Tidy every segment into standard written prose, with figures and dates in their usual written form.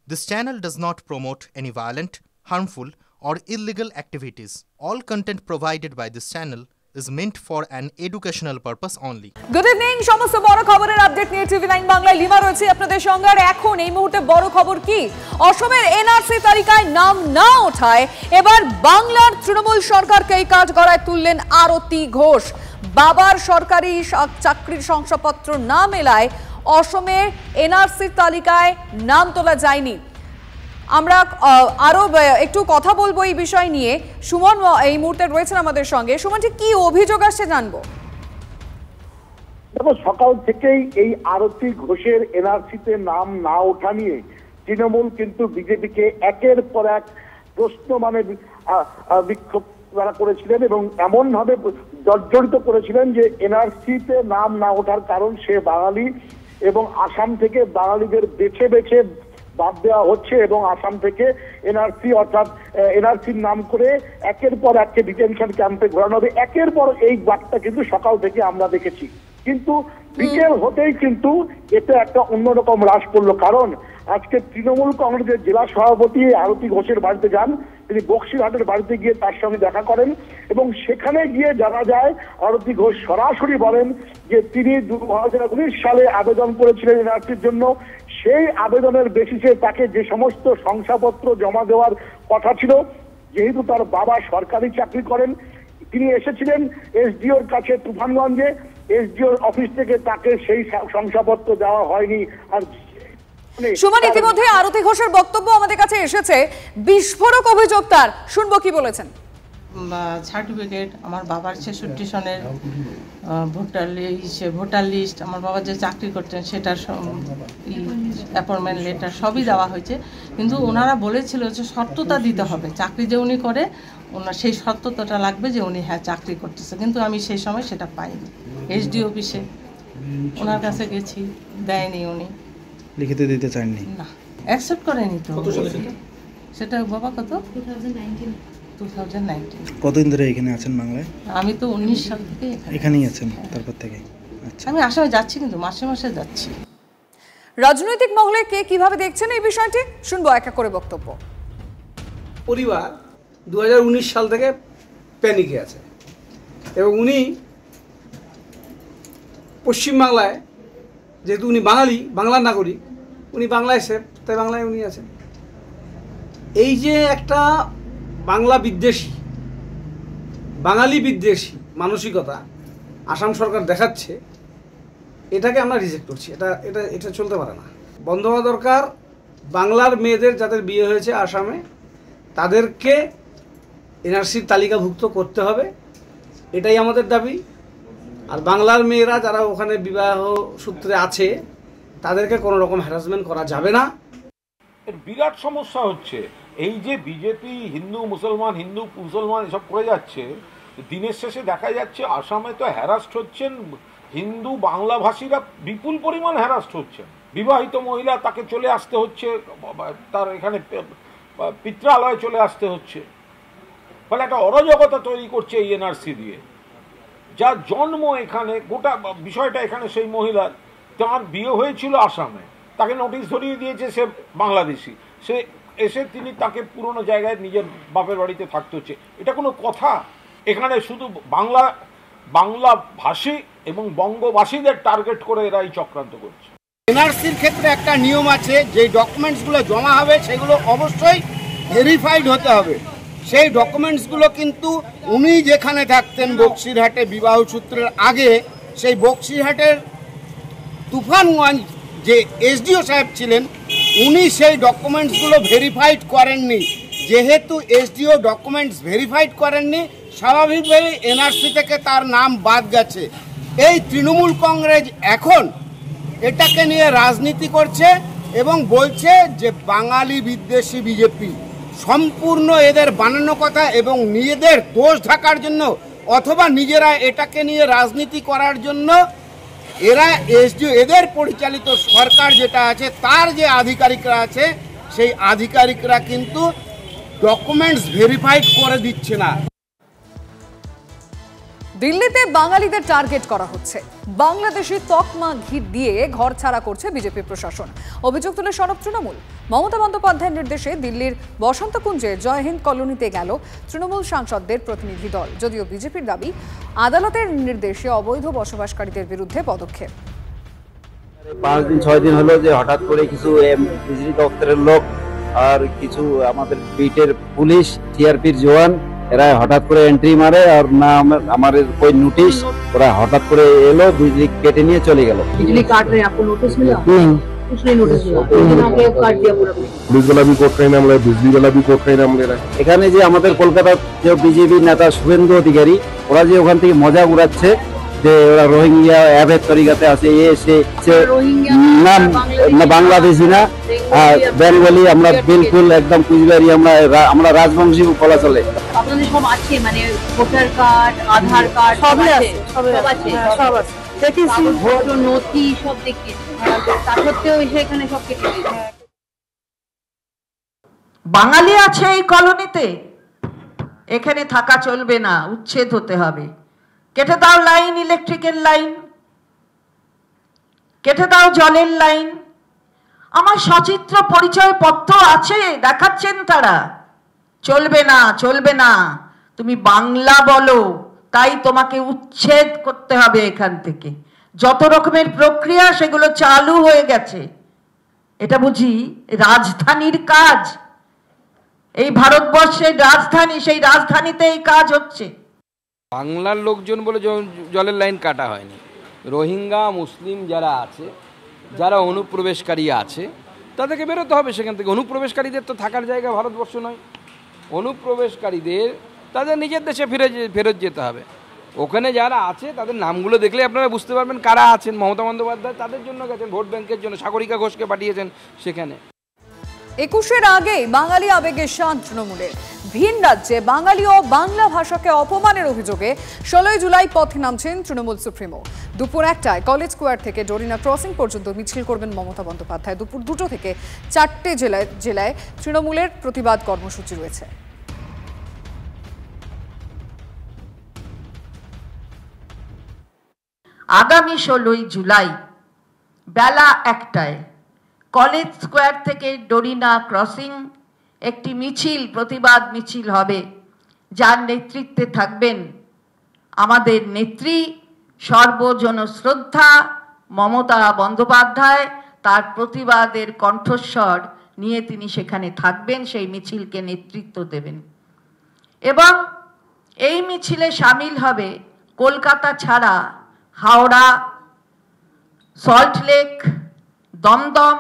This channel does not promote any violent, harmful, or illegal activities. All content provided by this channel is meant for an educational purpose only. Good evening, সমস্ত বড় খবরের update নিয়ে TV 9 বাংলায় lima রয়েছে আপনাদের সঙ্গে। আর এখন এই মুহূর্তে বড় খবর কি? অসমের এনআরসি তালিকায় নাম না ওঠায় এবার বাংলার তৃণমূল সরকারকে কাঠগড়ায় তুললেন আরতি ঘোষ। বাবার সরকারি চাকরির শংসাপত্র না মেলায় অসমের এনআরসি তালিকায় নাম তোলা যায়নি। আমরা আরো একটু কথা বলবো এই বিষয় নিয়ে। সুমন এই মুহূর্তে রয়েছেন আমাদের সঙ্গে। সুমন, ঠিক কি অভিযোগ আসছে জানবো। দেখো, সকাল থেকেই এই আরতি ঘোষের এনআরসিতে নাম না ওঠা নিয়ে তৃণমূল কিন্তু বিজেপিকে একের পর এক প্রশ্ন বিক্ষোভ তারা করেছিলেন এবং এমন ভাবে জর্জরিত করেছিলেন যে এনআরসিতে নাম না ওঠার কারণ সে বাঙালি এবং আসাম থেকে বাঙালিদের বেছে বেছে বাদ দেওয়া হচ্ছে এবং আসাম থেকে এনআরসি অর্থাৎ এনআরসির নাম করে একের পর এককে ডিটেনশন ক্যাম্পে ঘোরানো হবে। একের পর এই বার্তা কিন্তু সকাল থেকে আমরা দেখেছি, কিন্তু বিকেল হতেই কিন্তু এতে একটা অন্যরকম হ্রাস পড়লো। কারণ আজকে তৃণমূল কংগ্রেসের জেলা সভাপতি আরতি ঘোষের বাড়িতে যান। তিনি বক্সিরহাটের বাড়িতে গিয়ে তার সঙ্গে দেখা করেন এবং সেখানে গিয়ে জানা যায় আরতি ঘোষ সরাসরি বলেন যে তিনি 2019 সালে আবেদন করেছিলেন এনআরসির জন্য। সেই আবেদনের বেসিসে তাকে যে সমস্ত শংসাপত্র জমা দেওয়ার কথা ছিল, যেহেতু তার বাবা সরকারি চাকরি করেন, তিনি এসেছিলেন এসডিওর কাছে তুফানগঞ্জে। এসডিওর অফিস থেকে তাকে সেই শংসাপত্র দেওয়া হয়নি। আর সুমন, ইতিমধ্যে আরতি ঘোষের বক্তব্য আমাদের কাছে এসেছে। বিস্ফোরক অভিযোগ তার, শুনবো কি বলেছেন। সার্টিফিকেট, আমার বাবার 66 সনের ভোটার লিস্ট, আমার বাবা যে চাকরি করতেন সেটার অ্যাপয়েন্টমেন্ট লেটার সবই দেওয়া হয়েছে, কিন্তু ওনারা বলেছিল যে সত্যতা দিতে হবে, চাকরি যে উনি করে ওনার সেই সত্যতাটা লাগবে যে উনি হ্যাঁ চাকরি করতেছে। কিন্তু আমি সেই সময় সেটা পাইনি। এসডি অফিসে ওনার কাছে গেছি, দেয়নি, উনি লিখিত দিতে চাননি, না অ্যাকসেপ্ট করেনি। তো সেটা বাবা কত 2019। কতদিন ধরে এখানে আছেন বাংলায়? আমি তো 19 সাল থেকে এখানেই আছেন। তারপর থেকে আচ্ছা, আমি আসামে যাচ্ছি, কিন্তু মাসে মাসে যাচ্ছি। রাজনৈতিক মহলে কে কিভাবে দেখছেন এই বিষয়টি, শুনবো এক এক করে বক্তব্য। পরিবার 2019 সাল থেকে প্যানিকে আছে এবং উনি পশ্চিমবাংলায়, যেহেতু উনি বাঙালি, বাংলার নাগরিক, উনি বাংলায় সেফ, তাই বাংলায় উনি আছেন। এই যে একটা বাংলা বিদ্বেষী, বাঙালি বিদ্বেষী মানসিকতা আসাম সরকার দেখাচ্ছে, এটাকে আমরা রিজেক্ট করছি। এটা চলতে পারে না, বন্ধ হওয়া দরকার। বাংলার মেয়েদের যাদের বিয়ে হয়েছে আসামে, তাদেরকে এনআরসির তালিকাভুক্ত করতে হবে, এটাই আমাদের দাবি। আর বাংলার মেয়েরা যারা ওখানে বিবাহ সূত্রে আছে, তাদেরকে কোনো রকম হ্যারাসমেন্ট করা যাবে না। এর বিরাট সমস্যা হচ্ছে এই যে বিজেপি হিন্দু মুসলমান এসব করে যাচ্ছে, দিনের শেষে দেখা যাচ্ছে আসামে তো হ্যারাস্ট হচ্ছেন হিন্দু বাংলাভাষীরা, বিপুল পরিমাণ হ্যারাস্ট হচ্ছেন। বিবাহিত মহিলা, তাকে চলে আসতে হচ্ছে, তার এখানে পিত্রালয়ে চলে আসতে হচ্ছে। ফলে একটা অরাজকতা তৈরি করছে এই এনআরসি দিয়ে। যার জন্ম এখানে, গোটা বিষয়টা এখানে সেই মহিলার, তার বিয়ে হয়েছিল আসামে, তাকে নোটিশ ধরিয়ে দিয়েছে সে বাংলাদেশি, সে এসে তাকে পুরনো জায়গায় নিজের বাপের বাড়িতে থাকতে হচ্ছে। এটা কোনো কথা? এখানে শুধু বাংলা ভাষী এবং বঙ্গবাসীদের টার্গেট করে এরা এই চক্রান্ত করছে। এনআরসির ক্ষেত্রে একটা নিয়ম আছে, যে ডকুমেন্টসগুলো জমা হবে সেগুলো অবশ্যই ভেরিফাইড হতে হবে। সেই ডকুমেন্টসগুলো কিন্তু উনি যেখানে থাকতেন বক্সিরহাটে বিবাহ সূত্রের আগে, সেই বক্সিরহাটের তুফানগঞ্জ যে এসডিও সাহেব ছিলেন, উনি সেই ডকুমেন্টসগুলো ভেরিফাইড করেননি। যেহেতু এসডিও ডকুমেন্টস ভেরিফাইড করেননি, স্বাভাবিকভাবে এনআরসি থেকে তার নাম বাদ গেছে। এই তৃণমূল কংগ্রেস এখন এটাকে নিয়ে রাজনীতি করছে এবং বলছে যে বাঙালি বিদ্বেষী বিজেপি। সম্পূর্ণ এদের বানানো কথা এবং নিজেদের দোষ ঢাকার জন্য, অথবা নিজেরা এটাকে নিয়ে রাজনীতি করার জন্য এরা এসডিও, এদের পরিচালিত সরকার যেটা আছে, তার যে আধিকারিকরা আছে, সেই আধিকারিকরা কিন্তু ডকুমেন্টস ভেরিফাইড করে দিচ্ছে না। দিল্লিতে বাঙালিদের টার্গেট করা হচ্ছে। বাংলাদেশি তকমা ঘি দিয়ে ঘর ছাড়া করছে বিজেপি প্রশাসন। অভিযোগ তুলে সরব তৃণমূল। মমতা বন্দ্যোপাধ্যায়ের নির্দেশে দিল্লির বসন্তকুঞ্জে জয় হিন্দ কলোনিতে গেল তৃণমূল সাংসদদের প্রতিনিধি দল। যদিও বিজেপির দাবি, আদালতের নির্দেশে অবৈধ বসবাসকারীদের বিরুদ্ধে পদক্ষেপ। 5 দিন 6 দিন হলো যে হঠাৎ করে কিছু বিজেপি দপ্তরের লোক আর কিছু আমাদের বিটের পুলিশ, টিআরপির জওয়ান, এরা হঠাৎ করে এন্ট্রি মারে আর না আমাদের कोई नोटिस, ওরা হঠাৎ করে এলো, বিজলি কেটে নিয়ে চলে গেল। बिजली काट रहे हैं, आपको नोटिस मिला? कुछ नहीं नोटिस मिला, लेकिन आपने काट दिया पूरा। पुलिस वाला भी कोर्ट का नाम ले, बिजली वाला भी कोर्ट का नाम ले रहा है। এখানে যে আমাদের কলকাতার যে বিজেপি নেতা শুভেন্দু অধিকারী, ওরা যে ওখান থেকে মজা উড়াচ্ছে যে ওরা রোহিঙ্গা অ্যাভেদ তরিকাতে আছে, না বাংলাদেশি না বেঙ্গলি, আমরা বিলকুল একদম কুচবিহারি, আমরা রাজবংশী বলা চলে। আপনাদের সব আছে, মানে ভোটার কার্ড, আধার কার্ড সব আছে, সব আছে, দেখেছি, ভোট নথি সব দেখিয়েছি, তা সত্ত্বেও সেখানে সব কেটে দিয়েছে। বাঙালি আছে এই কলোনিতে, এখানে থাকা চলবে না, উচ্ছেদ হতে হবে। কেটে দাও লাইন, ইলেকট্রিকের লাইন, কেটে দাও জলের লাইন। আমার সচিত্র পরিচয় পত্র আছে, দেখাচ্ছেন তারা। চলবে না, চলবে না, তুমি বাংলা বলো, তাই তোমাকে উচ্ছেদ করতে হবে এখান থেকে। যত রকমের প্রক্রিয়া সেগুলো চালু হয়ে গেছে। এটা বুঝি রাজধানীর কাজ? এই ভারতবর্ষের রাজধানী, সেই রাজধানীতে এই কাজ হচ্ছে। বাংলার লোকজন বলে জলের লাইন কাটা হয়নি। রোহিঙ্গা মুসলিম যারা আছে, যারা অনুপ্রবেশকারী আছে, তাদেরকে বেরোতে হবে সেখান থেকে। অনুপ্রবেশকারীদের তো থাকার জায়গা ভারতবর্ষ নয়। অনুপ্রবেশকারীদের তাদের নিজের দেশে ফেরত যেতে হবে। ওখানে যারা আছে তাদের নামগুলো দেখলে আপনারা বুঝতে পারবেন কারা আছেন। মমতা বন্দ্যোপাধ্যায় তাদের জন্য গেছেন, ভোট ব্যাংকের জন্য সাগরিকা ঘোষকে পাঠিয়েছেন সেখানে। 21-এর আগেই বাঙালি আবেগে শান তৃণমূলের। ভিন রাজ্যে বাঙালি ও বাংলা ভাষাকে অপমানের অভিযোগে 16 জুলাই পথে নামছেন তৃণমূল সুপ্রিমো। দুপুর 1টায় কলেজ স্কোয়ার থেকে ডোরিনা ক্রসিং পর্যন্ত মিছিল করবেন মমতা বন্দ্যোপাধ্যায়। দুপুর 2টো থেকে 4টে জেলায় তৃণমূলের প্রতিবাদ কর্মসূচি রয়েছে। আগামী 16 জুলাই বেলা 1টায় কলেজ স্কোয়ার থেকে ডোরিনা ক্রসিং একটি মিছিল, প্রতিবাদ মিছিল হবে, যার নেতৃত্বে থাকবেন আমাদের নেত্রী, সর্বজন শ্রদ্ধা মমতা বন্দ্যোপাধ্যায়। তার প্রতিবাদের কণ্ঠস্বর নিয়ে তিনি সেখানে থাকবেন, সেই মিছিলকে নেতৃত্ব দেবেন। এবং এই মিছিলে সামিল হবে কলকাতা ছাড়া হাওড়া, সল্টলেক, দমদম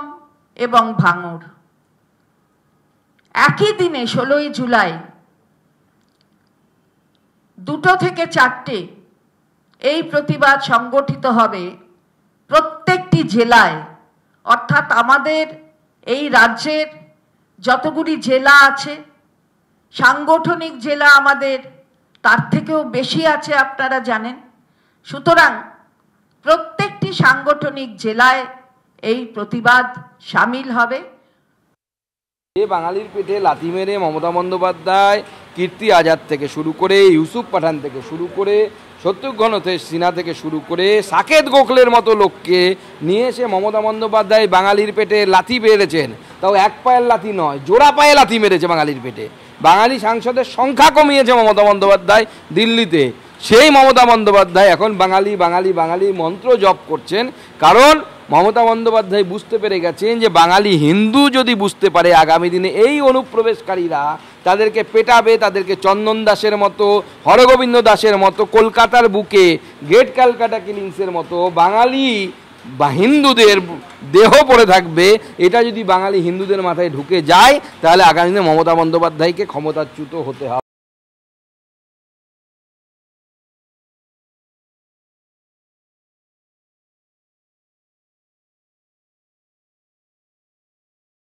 এবং ভাঙড়। একই দিনে 16 জুলাই 2টো থেকে 4টে এই প্রতিবাদ সংগঠিত হবে প্রত্যেকটি জেলায়। অর্থাৎ আমাদের এই রাজ্যের যতগুলি জেলা আছে, সাংগঠনিক জেলা আমাদের তার থেকেও বেশি আছে, আপনারা জানেন। সুতরাং প্রত্যেকটি সাংগঠনিক জেলায় এই প্রতিবাদ সামিল হবে। বাঙালির পেটে লাথি মেরে মমতা বন্দ্যোপাধ্যায় কীর্তি আজাদ থেকে শুরু করে, ইউসুফ পাঠান থেকে শুরু করে, শত্রুঘ্ন সিনহা থেকে শুরু করে সাকেত গোখলের মতো লোককে নিয়ে এসে মমতা বন্দ্যোপাধ্যায় বাঙালির পেটে লাথি মেরেছেন। তাও এক পায়ের লাথি নয়, জোড়া পায়ে লাথি মেরেছে বাঙালির পেটে। বাঙালি সাংসদের সংখ্যা কমিয়েছে মমতা বন্দ্যোপাধ্যায় দিল্লিতে। সেই মমতা বন্দ্যোপাধ্যায় এখন বাঙালি বাঙালি বাঙালি মন্ত্র জপ করছেন। কারণ মমতা বন্দ্যোপাধ্যায় বুঝতে পেরে গেছেন যে বাঙালি হিন্দু যদি বুঝতে পারে আগামী দিনে এই অনুপ্রবেশকারীরা তাদেরকে পেটাবে, তাদেরকে চন্দন দাসের মতো, হরগোবিন্দ দাসের মতো, কলকাতার বুকে গ্রেট ক্যালকাটা কিলিংসের মতো বাঙালি বা হিন্দুদের দেহ পড়ে থাকবে। এটা যদি বাঙালি হিন্দুদের মাথায় ঢুকে যায়, তাহলে আগামী দিনে মমতা বন্দ্যোপাধ্যায়কে ক্ষমতাচ্যুত হতে হবে।